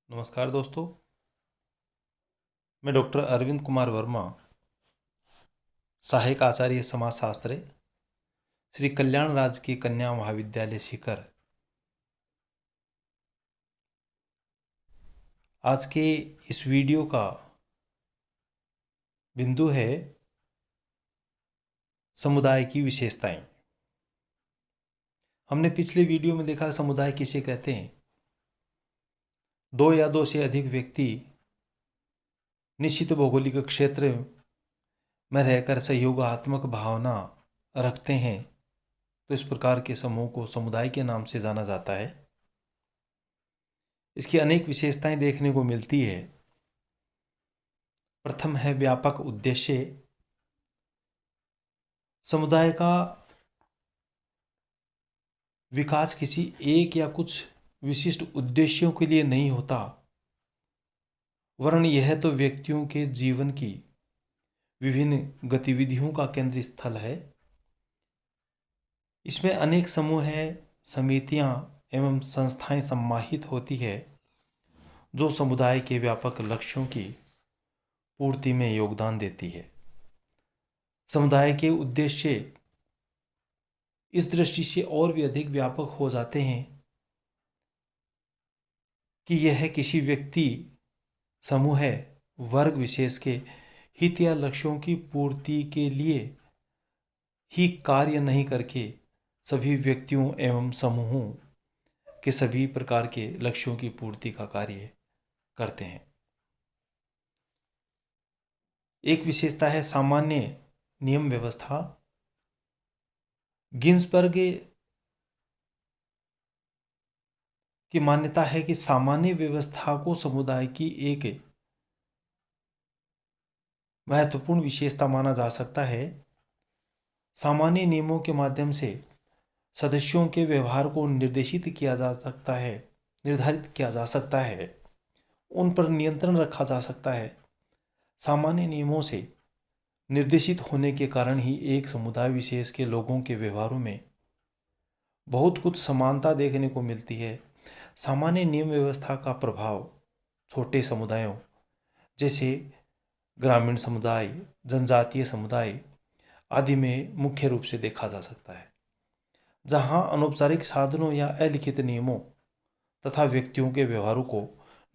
नमस्कार दोस्तों। मैं डॉक्टर अरविंद कुमार वर्मा, सहायक आचार्य समाजशास्त्र, श्री कल्याण राजकीय कन्या महाविद्यालय सीकर। आज के इस वीडियो का बिंदु है समुदाय की विशेषताएं। हमने पिछले वीडियो में देखा समुदाय किसे कहते हैं। दो या दो से अधिक व्यक्ति निश्चित भौगोलिक क्षेत्र में रहकर सहयोगात्मक भावना रखते हैं, तो इस प्रकार के समूह को समुदाय के नाम से जाना जाता है। इसकी अनेक विशेषताएं देखने को मिलती है। प्रथम है व्यापक उद्देश्य। समुदाय का विकास किसी एक या कुछ विशिष्ट उद्देश्यों के लिए नहीं होता, वरन यह तो व्यक्तियों के जीवन की विभिन्न गतिविधियों का केंद्र स्थल है। इसमें अनेक समूह समितियां एवं संस्थाएं समाहित होती है, जो समुदाय के व्यापक लक्ष्यों की पूर्ति में योगदान देती है। समुदाय के उद्देश्य इस दृष्टि से और भी अधिक व्यापक हो जाते हैं कि यह किसी व्यक्ति, समूह, वर्ग विशेष के हित या लक्ष्यों की पूर्ति के लिए ही कार्य नहीं करके सभी व्यक्तियों एवं समूहों के सभी प्रकार के लक्ष्यों की पूर्ति का कार्य करते हैं। एक विशेषता है सामान्य नियम व्यवस्था। गिन्सबर्ग की मान्यता है कि सामान्य व्यवस्था को समुदाय की एक महत्वपूर्ण विशेषता माना जा सकता है। सामान्य नियमों के माध्यम से सदस्यों के व्यवहार को निर्धारित किया जा सकता है, उन पर नियंत्रण रखा जा सकता है। सामान्य नियमों से निर्देशित होने के कारण ही एक समुदाय विशेष के लोगों के व्यवहारों में बहुत कुछ समानता देखने को मिलती है। सामान्य नियम व्यवस्था का प्रभाव छोटे समुदायों जैसे ग्रामीण समुदाय, जनजातीय समुदाय आदि में मुख्य रूप से देखा जा सकता है, जहां अनौपचारिक साधनों या अलिखित नियमों तथा व्यक्तियों के व्यवहारों को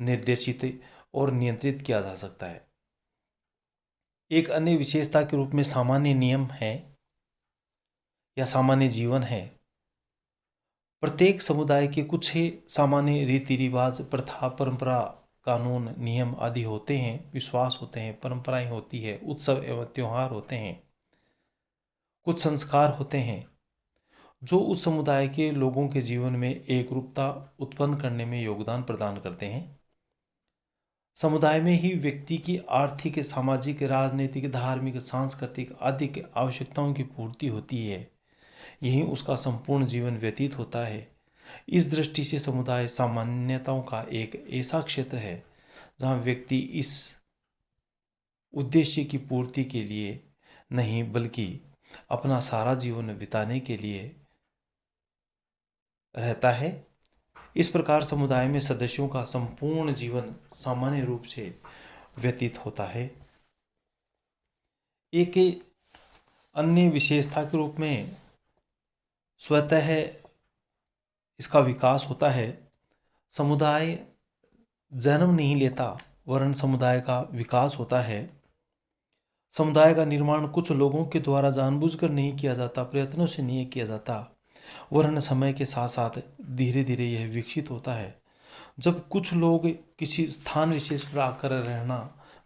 निर्देशित और नियंत्रित किया जा सकता है। एक अन्य विशेषता के रूप में सामान्य नियम है या सामान्य जीवन है। प्रत्येक समुदाय के कुछ ही सामान्य रीति रिवाज, प्रथा, परंपरा, कानून, नियम आदि होते हैं, विश्वास होते हैं, परंपराएं होती है, उत्सव एवं त्योहार होते हैं, कुछ संस्कार होते हैं जो उस समुदाय के लोगों के जीवन में एकरूपता उत्पन्न करने में योगदान प्रदान करते हैं। समुदाय में ही व्यक्ति की आर्थिक, सामाजिक, राजनीतिक, धार्मिक, सांस्कृतिक आदि की आवश्यकताओं की पूर्ति होती है। यही उसका संपूर्ण जीवन व्यतीत होता है। इस दृष्टि से समुदाय सामान्यताओं का एक ऐसा क्षेत्र है जहां व्यक्ति इस उद्देश्य की पूर्ति के लिए नहीं बल्कि अपना सारा जीवन बिताने के लिए रहता है। इस प्रकार समुदाय में सदस्यों का संपूर्ण जीवन सामान्य रूप से व्यतीत होता है। एक अन्य विशेषता के रूप में स्वतः इसका विकास होता है। समुदाय जन्म नहीं लेता, वरन समुदाय का विकास होता है। समुदाय का निर्माण कुछ लोगों के द्वारा जानबूझकर नहीं किया जाता, प्रयत्नों से नहीं किया जाता, वरन समय के साथ साथ धीरे धीरे यह विकसित होता है। जब कुछ लोग किसी स्थान विशेष पर आकर रहना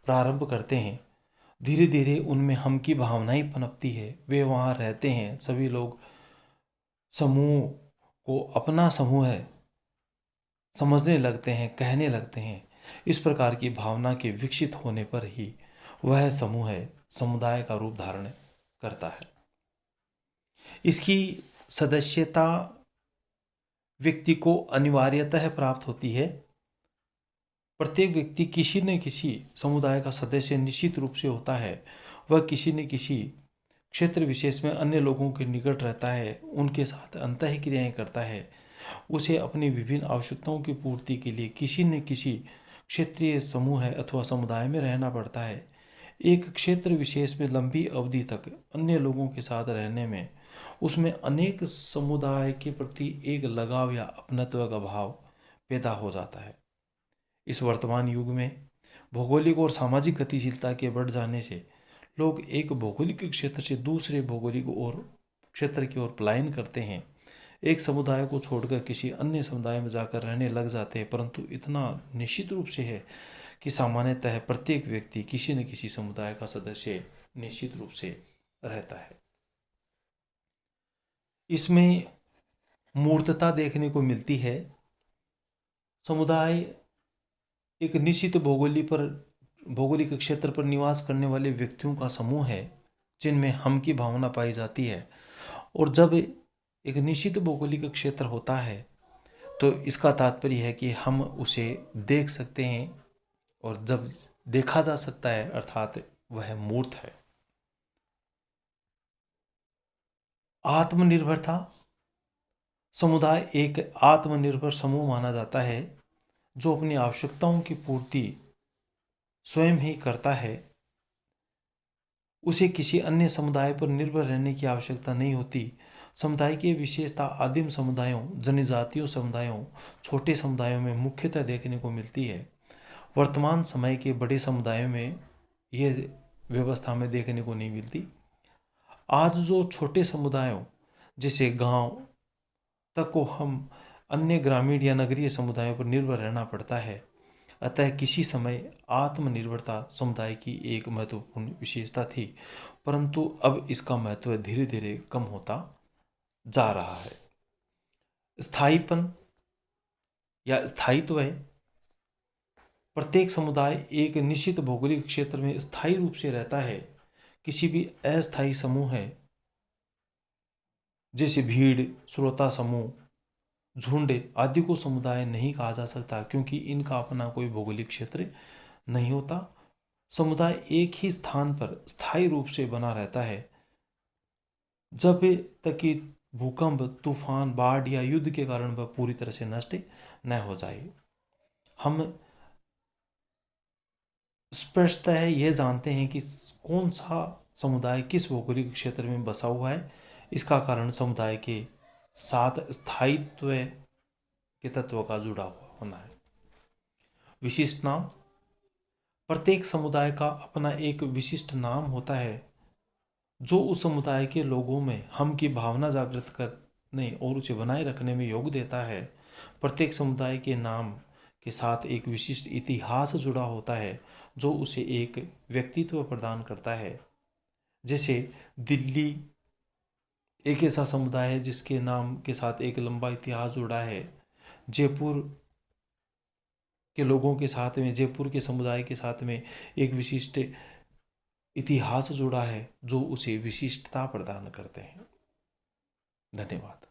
प्रारंभ करते हैं, धीरे धीरे उनमें हम की भावनाएं पनपती है। वे वहाँ रहते हैं, सभी लोग समूह को अपना समूह है समझने लगते हैं, कहने लगते हैं। इस प्रकार की भावना के विकसित होने पर ही वह समूह समुदाय का रूप धारण करता है। इसकी सदस्यता व्यक्ति को अनिवार्यतः प्राप्त होती है। प्रत्येक व्यक्ति किसी न किसी समुदाय का सदस्य निश्चित रूप से होता है। वह किसी न किसी क्षेत्र विशेष में अन्य लोगों के निकट रहता है, उनके साथ अंतःक्रियाएं करता है। उसे अपनी विभिन्न आवश्यकताओं की पूर्ति के लिए किसी न किसी क्षेत्रीय समूह है अथवा समुदाय में रहना पड़ता है। एक क्षेत्र विशेष में लंबी अवधि तक अन्य लोगों के साथ रहने में उसमें अनेक समुदाय के प्रति एक लगाव या अपनत्व का भाव पैदा हो जाता है। इस वर्तमान युग में भौगोलिक और सामाजिक गतिशीलता के बढ़ जाने से लोग एक भौगोलिक क्षेत्र से दूसरे भौगोलिक और क्षेत्र की ओर पलायन करते हैं, एक समुदाय को छोड़कर किसी अन्य समुदाय में जाकर रहने लग जाते हैं। परंतु इतना निश्चित रूप से है कि सामान्यतः प्रत्येक व्यक्ति किसी न किसी समुदाय का सदस्य निश्चित रूप से रहता है। इसमें मूर्तता देखने को मिलती है। समुदाय एक निश्चित भौगोलिक क्षेत्र पर निवास करने वाले व्यक्तियों का समूह है जिनमें हम की भावना पाई जाती है। और जब एक निश्चित भौगोलिक क्षेत्र होता है तो इसका तात्पर्य है कि हम उसे देख सकते हैं, और जब देखा जा सकता है अर्थात वह मूर्त है। आत्मनिर्भरता। समुदाय एक आत्मनिर्भर समूह माना जाता है जो अपनी आवश्यकताओं की पूर्ति स्वयं ही करता है। उसे किसी अन्य समुदाय पर निर्भर रहने की आवश्यकता नहीं होती। समुदाय की विशेषता आदिम समुदायों, जनजातीय समुदायों, छोटे समुदायों में मुख्यतः देखने को मिलती है। वर्तमान समय के बड़े समुदायों में यह व्यवस्था में देखने को नहीं मिलती। आज जो छोटे समुदायों जैसे गांव तक को हम अन्य ग्रामीण या नगरीय समुदायों पर निर्भर रहना पड़ता है। अतः किसी समय आत्मनिर्भरता समुदाय की एक महत्वपूर्ण विशेषता थी, परंतु अब इसका महत्व धीरे धीरे कम होता जा रहा है। स्थायीपन या स्थायित्व है। प्रत्येक समुदाय एक निश्चित भौगोलिक क्षेत्र में स्थायी रूप से रहता है। किसी भी अस्थायी समूह है जैसे भीड़, श्रोता समूह, झुंड आदि को समुदाय नहीं कहा जा सकता, क्योंकि इनका अपना कोई भौगोलिक क्षेत्र नहीं होता। समुदाय एक ही स्थान पर स्थायी रूप से बना रहता है जब तक कि भूकंप, तूफान, बाढ़ या युद्ध के कारण वह पूरी तरह से नष्ट न हो जाए। हम स्पष्टतः यह जानते हैं कि कौन सा समुदाय किस भौगोलिक क्षेत्र में बसा हुआ है। इसका कारण समुदाय के साथ स्थायित्व के तत्व का जुड़ा हुआ होना है। विशिष्ट नाम। प्रत्येक समुदाय का अपना एक विशिष्ट नाम होता है जो उस समुदाय के लोगों में हम की भावना जागृत करने और उसे बनाए रखने में योग देता है। प्रत्येक समुदाय के नाम के साथ एक विशिष्ट इतिहास जुड़ा होता है जो उसे एक व्यक्तित्व प्रदान करता है। जैसे दिल्ली एक ऐसा समुदाय है जिसके नाम के साथ एक लंबा इतिहास जुड़ा है। जयपुर के लोगों के साथ में, जयपुर के समुदाय के साथ में एक विशिष्ट इतिहास जुड़ा है जो उसे विशिष्टता प्रदान करते हैं। धन्यवाद।